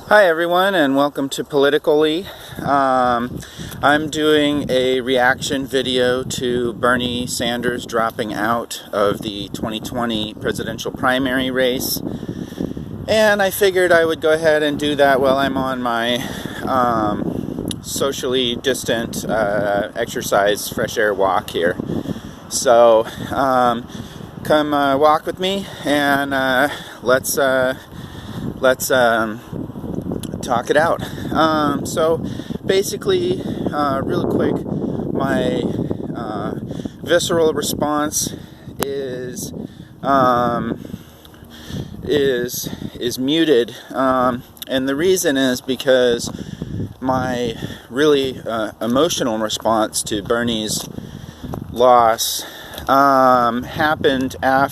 Hi everyone, and welcome to Politically. I'm doing a reaction video to Bernie Sanders dropping out of the 2020 presidential primary race, and I figured I would go ahead and do that while I'm on my socially distant exercise fresh air walk here. So come walk with me, and let's talk it out. So basically, really quick, my visceral response is muted, and the reason is because my really emotional response to Bernie's loss happened a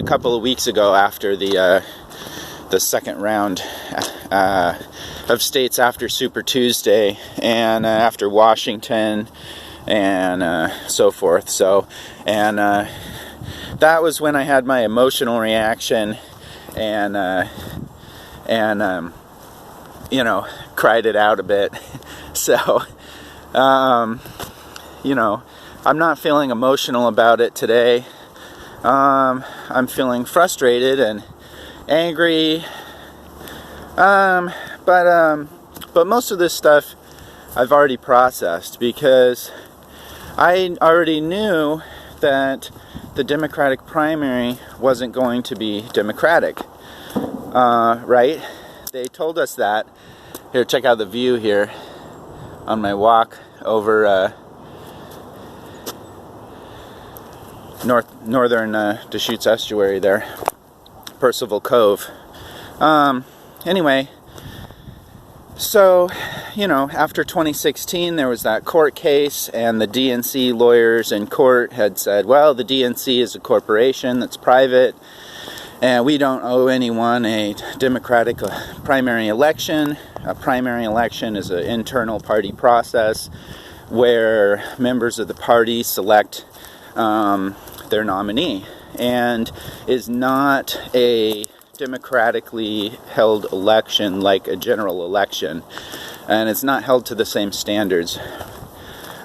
couple of weeks ago, after the second round of states after Super Tuesday, and after Washington, and so forth. So, and that was when I had my emotional reaction, and cried it out a bit. So, I'm not feeling emotional about it today. I'm feeling frustrated and angry, but most of this stuff I've already processed, because I already knew that the Democratic primary wasn't going to be Democratic, right? They told us that. Here, check out the view here on my walk over northern Deschutes estuary there, Percival Cove. Anyway, so, after 2016 there was that court case, and the DNC lawyers in court had said, well, the DNC is a corporation that's private, and we don't owe anyone a Democratic primary election. A primary election is an internal party process where members of the party select their nominee, and is not a democratically held election like a general election, and it's not held to the same standards.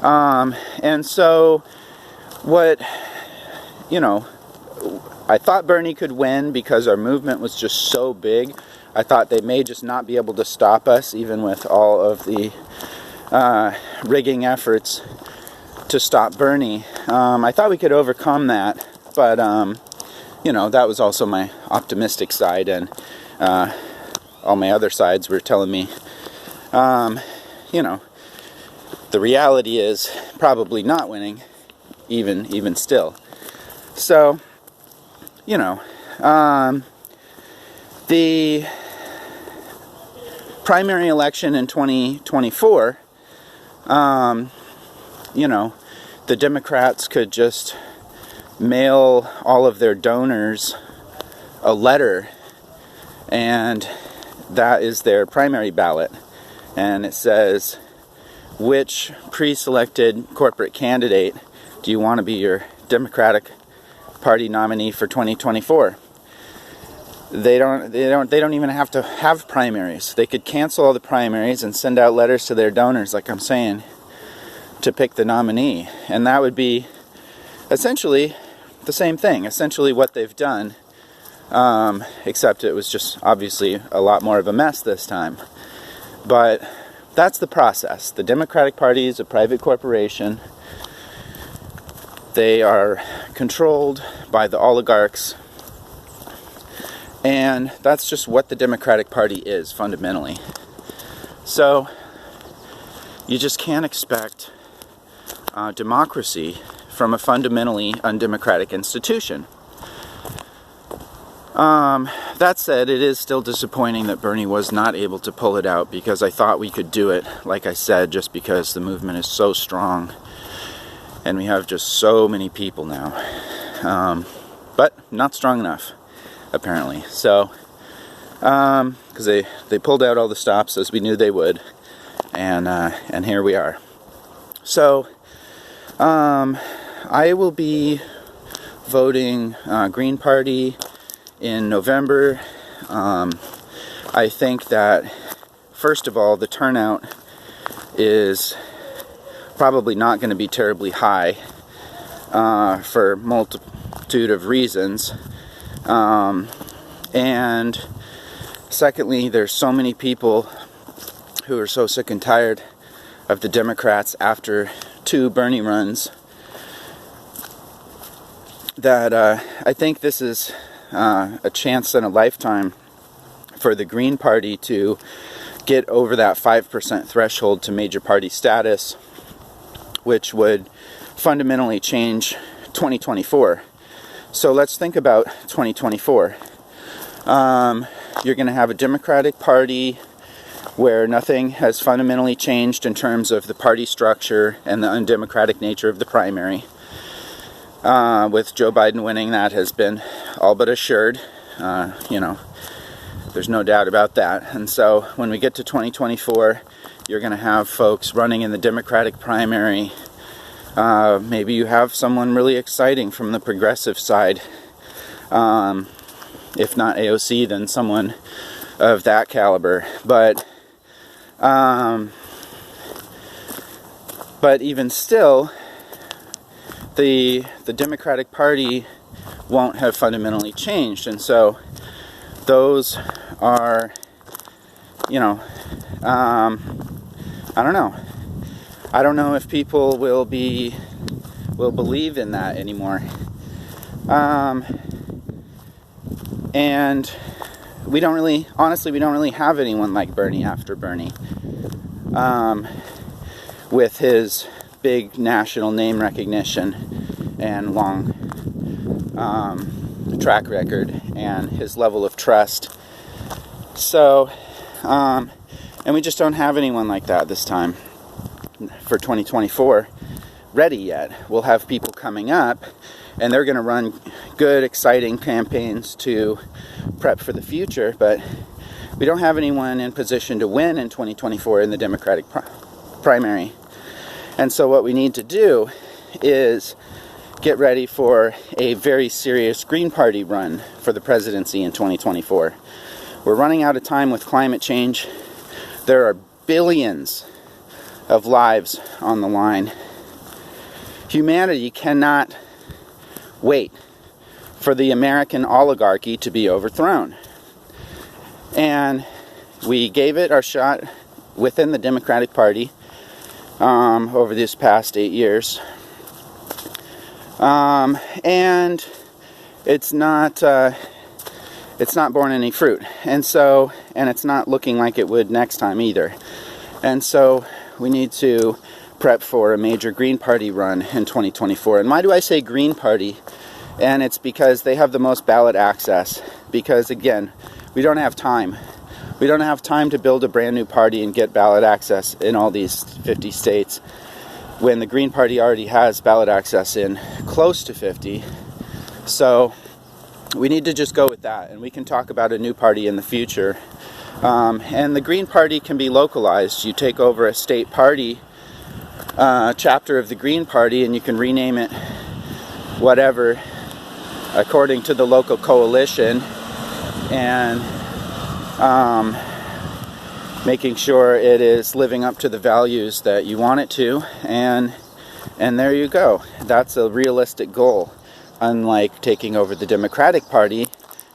And so what, I thought Bernie could win because our movement was just so big. I thought they may just not be able to stop us, even with all of the rigging efforts to stop Bernie. I thought we could overcome that, but that was also my optimistic side, and all my other sides were telling me, the reality is probably not winning, even still. So, the primary election in 2024, the Democrats could just mail all of their donors a letter, and that is their primary ballot, and it says, which pre-selected corporate candidate do you want to be your Democratic Party nominee for 2024? They don't even have to have primaries. They could cancel all the primaries and send out letters to their donors, like I'm saying, to pick the nominee, and that would be essentially the same thing, essentially what they've done, except it was just obviously a lot more of a mess this time. But that's the process. The Democratic Party is a private corporation. They are controlled by the oligarchs, and that's just what the Democratic Party is, fundamentally. So you just can't expect democracy from a fundamentally undemocratic institution. That said, it is still disappointing that Bernie was not able to pull it out, because I thought we could do it, like I said, just because the movement is so strong and we have just so many people now. But not strong enough, apparently. So, because they pulled out all the stops, as we knew they would, and here we are. So, I will be voting Green Party in November I think that, first of all, the turnout is probably not going to be terribly high for a multitude of reasons. And secondly, there's so many people who are so sick and tired of the Democrats after 2 Bernie runs that I think this is a chance in a lifetime for the Green Party to get over that 5% threshold to major party status, which would fundamentally change 2024. So let's think about 2024. You're going to have a Democratic Party where nothing has fundamentally changed in terms of the party structure and the undemocratic nature of the primary. With Joe Biden winning, that has been all but assured. There's no doubt about that. And so when we get to 2024, you're going to have folks running in the Democratic primary. Maybe you have someone really exciting from the progressive side. If not AOC, then someone of that caliber. But even still, the Democratic Party won't have fundamentally changed. And so those are, I don't know. I don't know if people will believe in that anymore. And we don't really have anyone like Bernie after Bernie. With his big national name recognition and long track record and his level of trust. So, and we just don't have anyone like that this time for 2024 ready yet. We'll have people coming up and they're going to run good, exciting campaigns to prep for the future, but we don't have anyone in position to win in 2024 in the Democratic primary. And so what we need to do is get ready for a very serious Green Party run for the presidency in 2024. We're running out of time with climate change. There are billions of lives on the line. Humanity cannot wait for the American oligarchy to be overthrown. And we gave it our shot within the Democratic Party over this past 8 years. And it's not borne any fruit. And it's not looking like it would next time either. And so we need to prep for a major Green Party run in 2024. And why do I say Green Party? And it's because they have the most ballot access. Because again, we don't have time. We don't have time to build a brand new party and get ballot access in all these 50 states when the Green Party already has ballot access in close to 50. So we need to just go with that, and we can talk about a new party in the future. And the Green Party can be localized. You take over a state party, chapter of the Green Party, and you can rename it whatever according to the local coalition, and making sure it is living up to the values that you want it to, and there you go. That's a realistic goal, unlike taking over the Democratic Party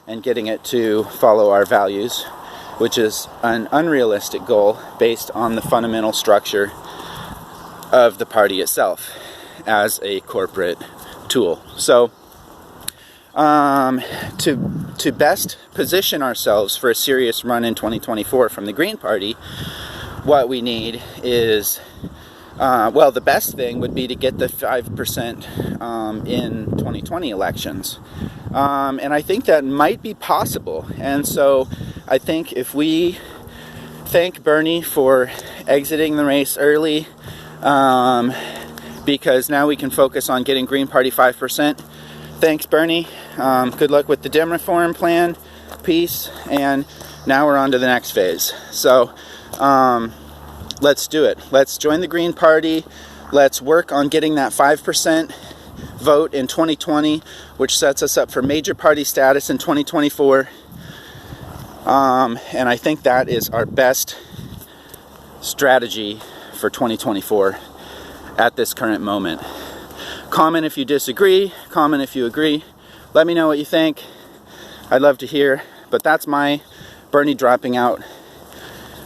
and getting it to follow our values, which is an unrealistic goal based on the fundamental structure of the party itself as a corporate tool. So to best position ourselves for a serious run in 2024 from the Green Party, what we need is, the best thing would be to get the 5% in 2020 elections. And I think that might be possible. And so I think if we thank Bernie for exiting the race early, because now we can focus on getting Green Party 5%. Thanks, Bernie. Good luck with the Dem reform plan. Peace. And now we're on to the next phase. So let's do it. Let's join the Green Party. Let's work on getting that 5% vote in 2020, which sets us up for major party status in 2024. And I think that is our best strategy for 2024 at this current moment. Comment if you disagree, comment if you agree. Let me know what you think. I'd love to hear, but that's my Bernie dropping out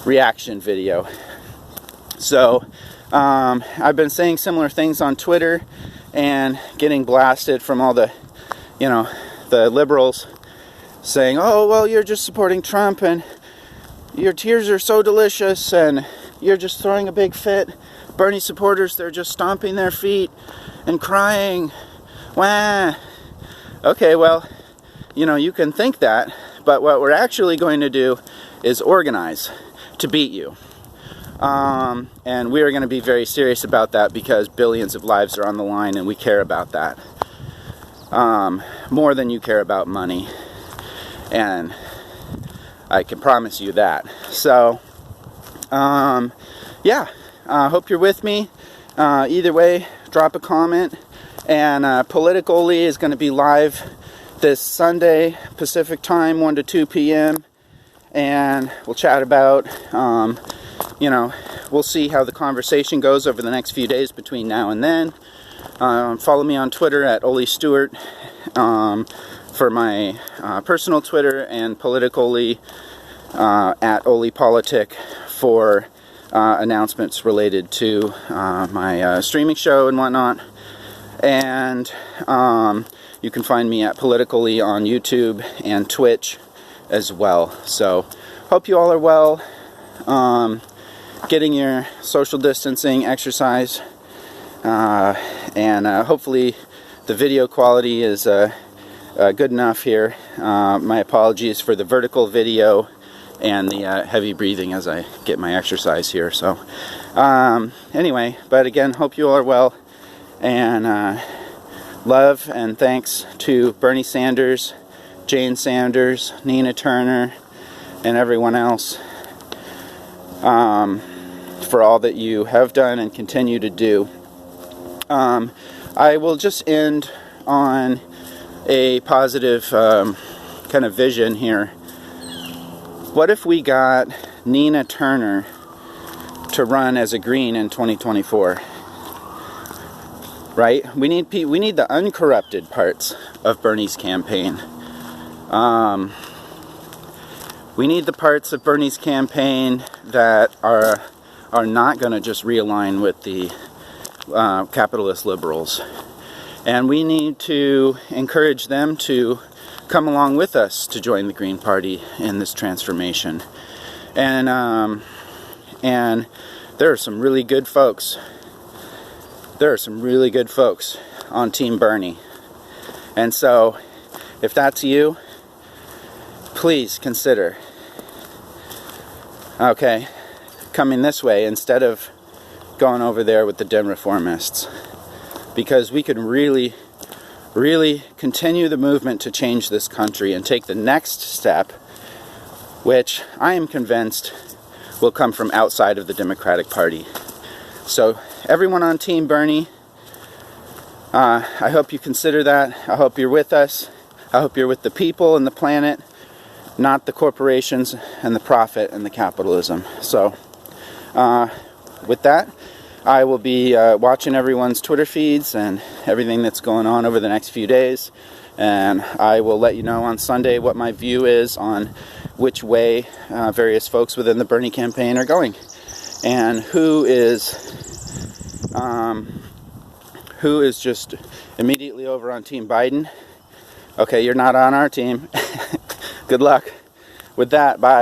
reaction video. So I've been saying similar things on Twitter and getting blasted from all the, the liberals saying, oh, well, you're just supporting Trump and your tears are so delicious and you're just throwing a big fit. Bernie supporters, they're just stomping their feet and crying. Wah. Okay, well, you can think that, but what we're actually going to do is organize to beat you. And we are going to be very serious about that because billions of lives are on the line and we care about that. More than you care about money. And I can promise you that. So, yeah, hope you're with me. Either way, drop a comment. And politicoly is going to be live this Sunday, Pacific time, 1 to 2 p.m. And we'll chat about, we'll see how the conversation goes over the next few days between now and then. Follow me on Twitter at Oli Stewart for my personal Twitter, and politicoly at Oli Politic for announcements related to my streaming show and whatnot. And you can find me at politicoly on YouTube and Twitch as well. So hope you all are well, getting your social distancing exercise, and hopefully the video quality is good enough here. My apologies for the vertical video and the heavy breathing as I get my exercise here. So anyway, but again, hope you all are well, and love and thanks to Bernie Sanders, Jane Sanders, Nina Turner, and everyone else for all that you have done and continue to do. I will just end on a positive kind of vision here. What if we got Nina Turner to run as a Green in 2024? Right? We need the uncorrupted parts of Bernie's campaign. We need the parts of Bernie's campaign that are not going to just realign with the capitalist liberals. And we need to encourage them to come along with us to join the Green Party in this transformation. And there are some really good folks. There are some really good folks on Team Bernie. And so, if that's you, please consider, coming this way instead of going over there with the Dem reformists. Because we can really, really continue the movement to change this country and take the next step, which I am convinced will come from outside of the Democratic Party. So, everyone on Team Bernie, I hope you consider that. I hope you're with us. I hope you're with the people and the planet, not the corporations and the profit and the capitalism. So, with that, I will be watching everyone's Twitter feeds and everything that's going on over the next few days. And I will let you know on Sunday what my view is on which way various folks within the Bernie campaign are going. And who is just immediately over on Team Biden. Okay, you're not on our team. Good luck with that. Bye.